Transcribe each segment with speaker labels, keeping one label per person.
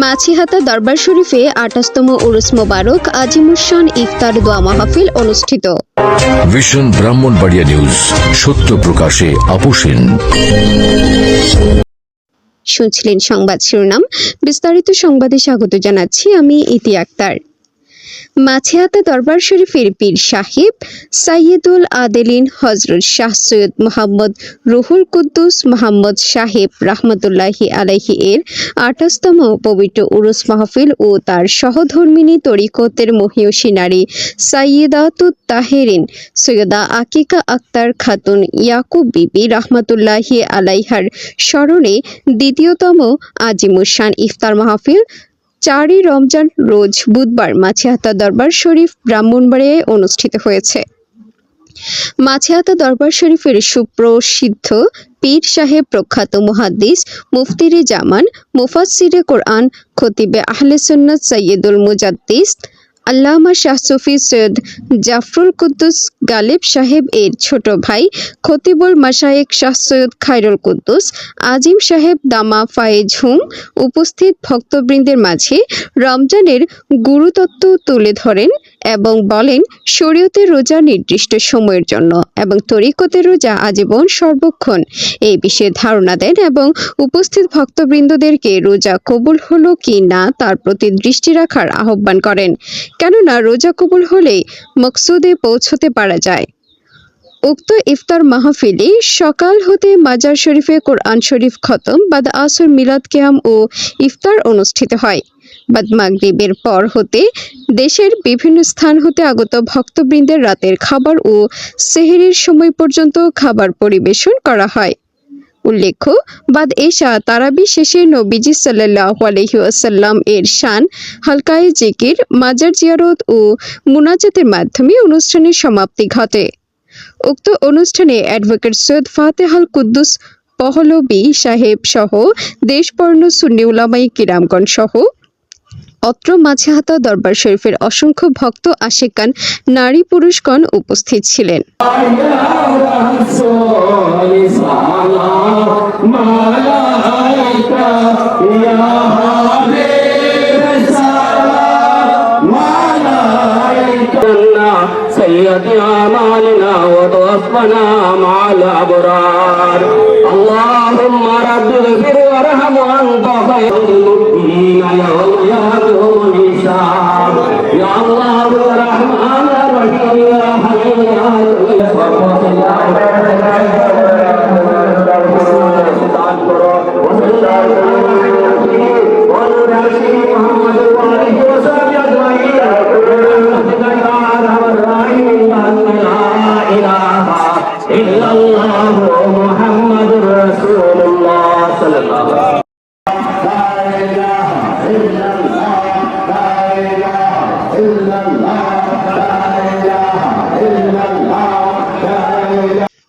Speaker 1: মাছিহাতা দরবার শরীফে ২৮তম উরুস মোবারক আজিমুসান ইফতার দোয়া মাহফিল অনুষ্ঠিত।
Speaker 2: ভিশন ব্রাহ্মণবাড়িয়া নিউজ, সত্য প্রকাশে আপোষহীন।
Speaker 1: শুনছিলেন সংবাদ শিরোনাম, বিস্তারিত সংবাদে স্বাগত জানাচ্ছি আমি ইতি আক্তার। মাছিহাতা দরবার শরীফের পীর সাহেব সাইয়্যিদুল আদেলিন হযরত শাহ সৈয়দ মোহাম্মদ রুহুল কুদ্দুস মোহাম্মদ সাহেব রাহমাতুল্লাহি আলাইহি এর ২৮তম পবিত্র উরুস মাহফিল ও তার সহধর্মিনী তরিকতের মহিয়সী নারী সাইয়্যিদাতুত তাহেরিন সৈয়দা আকিকা আক্তার খাতুন ইয়াকুব বিবি রাহমাতুল্লাহি আলাইহার স্মরণে দ্বিতীয়তম আজিমুসান ইফতার মাহফিল ৪ই রমজান রোজ বুধবার মাছিহাতা দরবার শরীফ ব্রাহ্মণবাড়িয়ায় অনুষ্ঠিত হয়েছে। মাছিহাতা দরবার শরীফের সুপ্রসিদ্ধ পীর সাহেব প্রখ্যাত মুহাদ্দিস মুফতিরে জামান মুফাসসিরে কোরআন খতিবে আহলে সুন্নাত সাইয়্যিদুল মুজাদ্দিস আল্লামা শাহ সুফি সৈয়দ জাফরুল কুদ্দুস গালিব সাহেব এর ছোট ভাই খতিবুল মাশায়েখ শাহ সৈয়দ খায়রুল কুদ্দুস আজিম সাহেব দামা ফায়েজ হুম উপস্থিত ভক্তবৃন্দের মাঝে রমজানের গুরুতত্ত্ব তুলে ধরেন এবং বলেন, শরীয়তের রোজা নির্দিষ্ট সময়ের জন্য এবং তরিকতের রোজা আজীবন সর্বক্ষণ এই বিষয়ে ধারণা দেন এবং উপস্থিত ভক্তবৃন্দদেরকে রোজা কবুল হলো কি না তার প্রতি দৃষ্টি রাখার আহ্বান করেন, কেননা রোজা কবুল হলেই মকসুদে পৌঁছতে পারা যায়। উক্ত ইফতার মাহফিলে সকাল হতে মাজার শরীফে কোরআন শরীফ খতম, বাদ আসর মিলাদ কিয়াম ও ইফতার অনুষ্ঠিত হয়। বাদ মাগরিবের পর হতে দেশের বিভিন্ন স্থান হতে আগত ভক্তবৃন্দের রাতের খাবার ও সেহরির সময় পর্যন্ত খাবার পরিবেশন করা হয়। উল্লেখ্য, বাদ এশা তারাবি শেষে নবীজি সাল্লাল্লাহু আলাইহি ওয়াসাল্লাম এর শান হালকায়ে জিকির, মাজার জিয়ারত ও মুনাজাতের মাধ্যমে অনুষ্ঠানের সমাপ্তি ঘটে। উক্ত অনুষ্ঠানে অ্যাডভোকেট সৈয়দ ফাতেহাল কুদ্দুস পহলবী সাহেব সহ দেশবর্ণ সুন্নি উলামায়ে কিরামগণ সহ অত্র মাছিহাতা দরবার শরীফের অসংখ্য ভক্ত আশিকান নারী পুরুষগণ উপস্থিত ছিলেন।
Speaker 3: سيدي أعمالنا وتوفنا مع الأبرار اللهم رب اغفر وارحم وأنت خير المؤمنين يوم يأتيهم الحساب يا الله يا رحمن يا رحيم يا حليم يا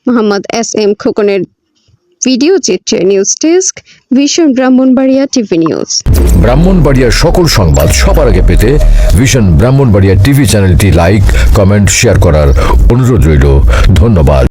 Speaker 1: মোহাম্মদ এস.এম. খোকনের ভিডিও চিত্রে news desk, vision Brahmanbaria TV news.
Speaker 2: ব্রাহ্মণবাড়িয়ার সকল সংবাদ সবার আগে পেতে ভিশন ব্রাহ্মণবাড়িয়া টিভি চ্যানেলটি লাইক, কমেন্ট, শেয়ার করার অনুরোধ রইল। ধন্যবাদ।